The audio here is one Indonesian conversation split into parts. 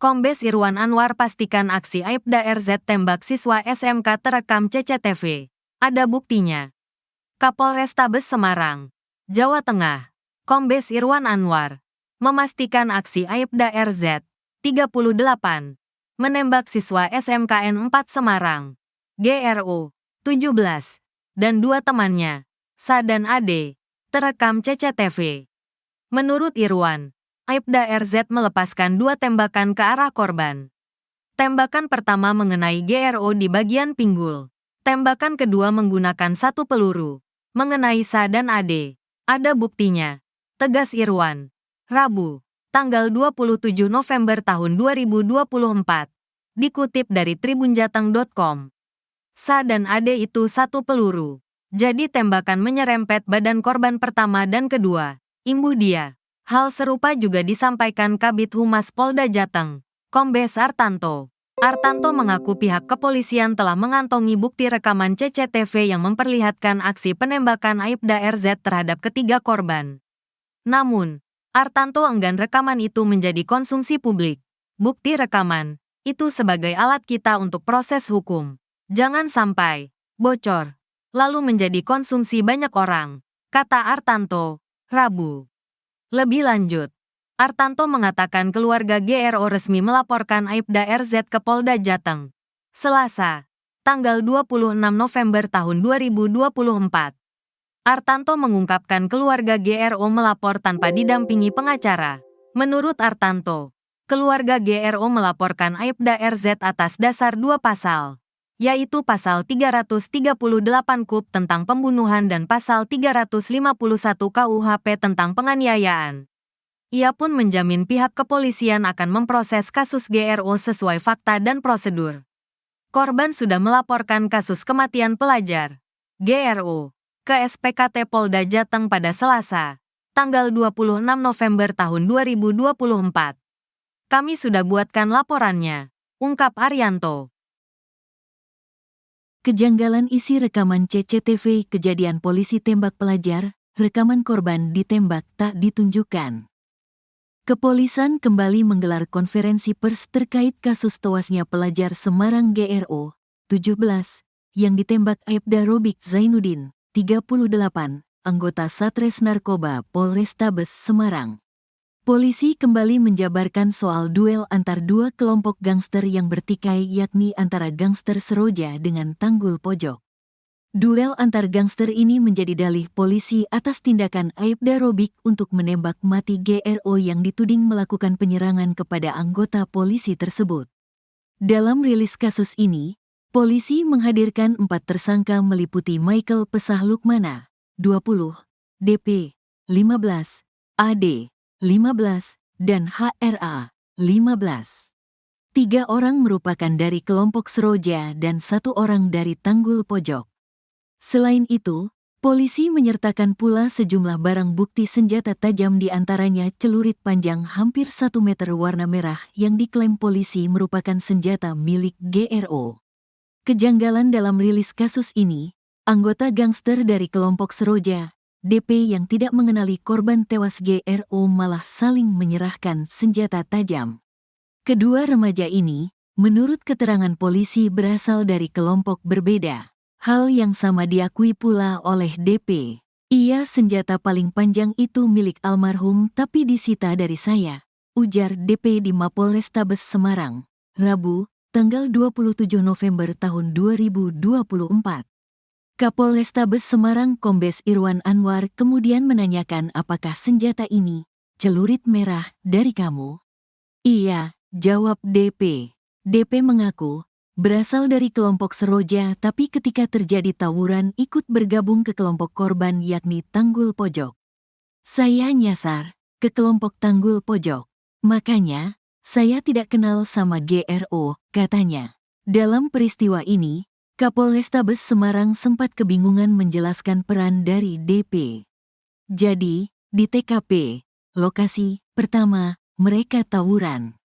Kombes Irwan Anwar pastikan aksi Aibda RZ tembak siswa SMK terekam CCTV. Ada buktinya. Kapolrestabes Semarang, Jawa Tengah, Kombes Irwan Anwar, memastikan aksi Aibda RZ, 38, menembak siswa SMKN 4 Semarang, GRO, 17, dan 2 temannya, Sa dan Ade, terekam CCTV. Menurut Irwan, Aibda RZ melepaskan 2 tembakan ke arah korban. Tembakan pertama mengenai GRO di bagian pinggul. Tembakan kedua menggunakan 1 peluru, mengenai Sa dan Ade. Ada buktinya, tegas Irwan. Rabu, tanggal 27 November tahun 2024. Dikutip dari tribunjateng.com. Sa dan Ade itu 1 peluru. Jadi tembakan menyerempet badan korban pertama dan kedua. Imbuh dia. Hal serupa juga disampaikan Kabid Humas Polda Jateng, Kombes Artanto. Artanto mengaku pihak kepolisian telah mengantongi bukti rekaman CCTV yang memperlihatkan aksi penembakan Aibda RZ terhadap ketiga korban. Namun, Artanto enggan rekaman itu menjadi konsumsi publik. Bukti rekaman itu sebagai alat kita untuk proses hukum. Jangan sampai bocor, lalu menjadi konsumsi banyak orang, kata Artanto, Rabu. Lebih lanjut, Artanto mengatakan keluarga GRO resmi melaporkan Aibda RZ ke Polda Jateng. Selasa, tanggal 26 November tahun 2024. Artanto mengungkapkan keluarga GRO melapor tanpa didampingi pengacara. Menurut Artanto, keluarga GRO melaporkan Aibda RZ atas dasar 2 pasal, yaitu pasal 338 KUP tentang pembunuhan dan pasal 351 KUHP tentang penganiayaan. Ia pun menjamin pihak kepolisian akan memproses kasus GRO sesuai fakta dan prosedur. Korban sudah melaporkan kasus kematian pelajar GRO ke SPKT Polda Jateng pada Selasa, tanggal 26 November tahun 2024. Kami sudah buatkan laporannya, ungkap Arianto. Kejanggalan isi rekaman CCTV kejadian polisi tembak pelajar, rekaman korban ditembak tak ditunjukkan. Kepolisian kembali menggelar konferensi pers terkait kasus tewasnya pelajar Semarang GRO 17 yang ditembak Aibda Robik Zainuddin, 38, anggota Satres Narkoba Polrestabes Semarang. Polisi kembali menjabarkan soal duel antar 2 kelompok gangster yang bertikai, yakni antara gangster Seroja dengan Tanggul Pojok. Duel antar gangster ini menjadi dalih polisi atas tindakan Aibda Robik untuk menembak mati GRO yang dituding melakukan penyerangan kepada anggota polisi tersebut. Dalam rilis kasus ini, polisi menghadirkan 4 tersangka meliputi Michael Pesah Lukmana, 20, DP, 15, AD, 15, dan HRA, 15. 3 orang merupakan dari kelompok Seroja dan 1 orang dari Tanggul Pojok. Selain itu, polisi menyertakan pula sejumlah barang bukti senjata tajam, di antaranya celurit panjang hampir 1 meter warna merah yang diklaim polisi merupakan senjata milik GRO. Kejanggalan dalam rilis kasus ini, anggota gangster dari kelompok Seroja, DP yang tidak mengenali korban tewas GRO malah saling menyerahkan senjata tajam. Kedua remaja ini, menurut keterangan polisi, berasal dari kelompok berbeda. Hal yang sama diakui pula oleh DP. Iya, senjata paling panjang itu milik almarhum tapi disita dari saya, ujar DP di Mapolrestabes Semarang, Rabu, tanggal 27 November tahun 2024. Kapolrestabes Semarang Kombes Irwan Anwar kemudian menanyakan apakah senjata ini, celurit merah, dari kamu? Iya, jawab DP. DP mengaku berasal dari kelompok Seroja tapi ketika terjadi tawuran ikut bergabung ke kelompok korban yakni Tanggul Pojok. Saya nyasar ke kelompok Tanggul Pojok, makanya saya tidak kenal sama GRO, katanya. Dalam peristiwa ini, Kapolrestabes Semarang sempat kebingungan menjelaskan peran dari DP. Jadi, di TKP, lokasi pertama, mereka tawuran.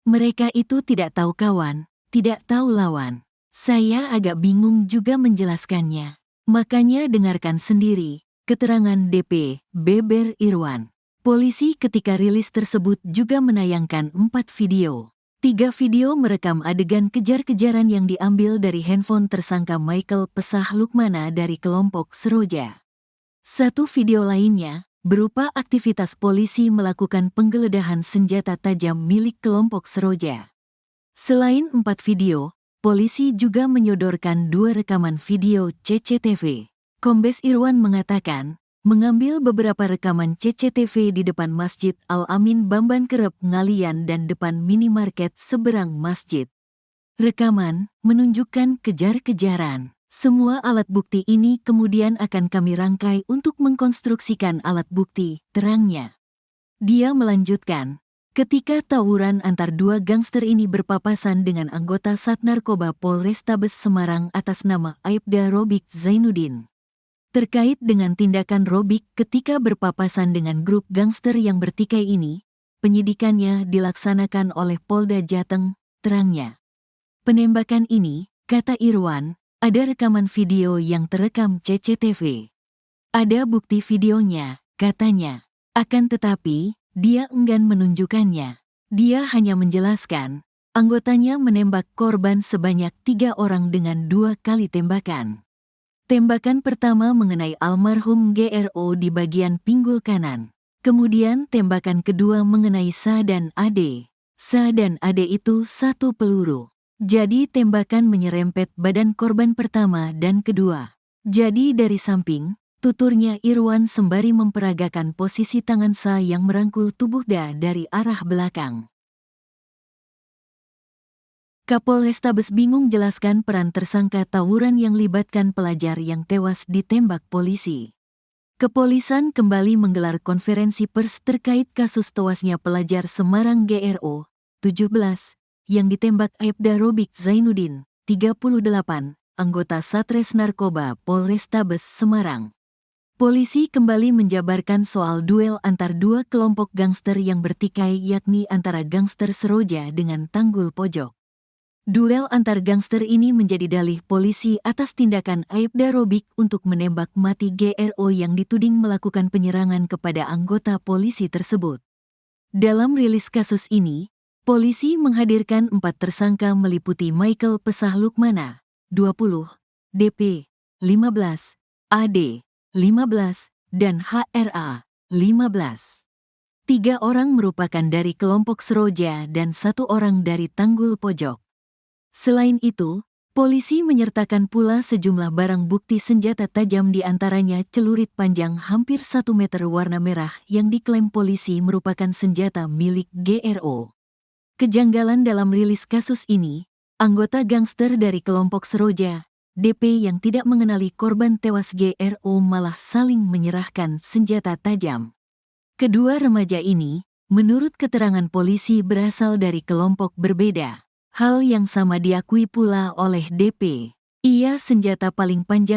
Mereka itu tidak tahu kawan, tidak tahu lawan. Saya agak bingung juga menjelaskannya. Makanya dengarkan sendiri keterangan DP, beber Irwan. Polisi ketika rilis tersebut juga menayangkan 4 video. 3 video merekam adegan kejar-kejaran yang diambil dari handphone tersangka Michael Pesah Lukmana dari kelompok Seroja. 1 video lainnya berupa aktivitas polisi melakukan penggeledahan senjata tajam milik kelompok Seroja. Selain 4 video, polisi juga menyodorkan 2 rekaman video CCTV. Kombes Irwan mengatakan, mengambil beberapa rekaman CCTV di depan Masjid Al-Amin Bamban Kerep Ngalian dan depan minimarket seberang masjid. Rekaman menunjukkan kejar-kejaran. Semua alat bukti ini kemudian akan kami rangkai untuk mengkonstruksikan alat bukti, terangnya. Dia melanjutkan, ketika tawuran antar 2 gangster ini berpapasan dengan anggota Sat Narkoba Polrestabes Semarang atas nama Aibda Robik Zainuddin. Terkait dengan tindakan Robik ketika berpapasan dengan grup gangster yang bertikai ini, penyidikannya dilaksanakan oleh Polda Jateng, terangnya. Penembakan ini, kata Irwan, ada rekaman video yang terekam CCTV. Ada bukti videonya, katanya. Akan tetapi, dia enggan menunjukkannya. Dia hanya menjelaskan, anggotanya menembak korban sebanyak 3 orang dengan 2 kali tembakan. Tembakan pertama mengenai almarhum GRO di bagian pinggul kanan. Kemudian tembakan kedua mengenai Sa dan Ade. Sa dan Ade itu 1 peluru. Jadi tembakan menyerempet badan korban pertama dan kedua. Jadi dari samping, tuturnya Irwan sembari memperagakan posisi tangan Sa yang merangkul tubuh Da dari arah belakang. Kapolrestabes bingung jelaskan peran tersangka tawuran yang libatkan pelajar yang tewas ditembak polisi. Kepolisian kembali menggelar konferensi pers terkait kasus tewasnya pelajar Semarang GRO 17 yang ditembak Aibda Robik Zainuddin 38, anggota Satres Narkoba Polrestabes Semarang. Polisi kembali menjabarkan soal duel antar 2 kelompok gangster yang bertikai, yakni antara gangster Seroja dengan Tanggul Pojok. Duel antar gangster ini menjadi dalih polisi atas tindakan Aibda Robik untuk menembak mati GRO yang dituding melakukan penyerangan kepada anggota polisi tersebut. Dalam rilis kasus ini, polisi menghadirkan 4 tersangka meliputi Michael Pesah Lukmana, 20, DP, 15, AD, 15, dan HRA, 15. 3 orang merupakan dari kelompok Seroja dan 1 orang dari Tanggul Pojok. Selain itu, polisi menyertakan pula sejumlah barang bukti senjata tajam, di antaranya celurit panjang hampir 1 meter warna merah yang diklaim polisi merupakan senjata milik GRO. Kejanggalan dalam rilis kasus ini, anggota gangster dari kelompok Seroja, DP yang tidak mengenali korban tewas GRO malah saling menyerahkan senjata tajam. Kedua remaja ini, menurut keterangan polisi, berasal dari kelompok berbeda. Hal yang sama diakui pula oleh DP. Ia senjata paling panjang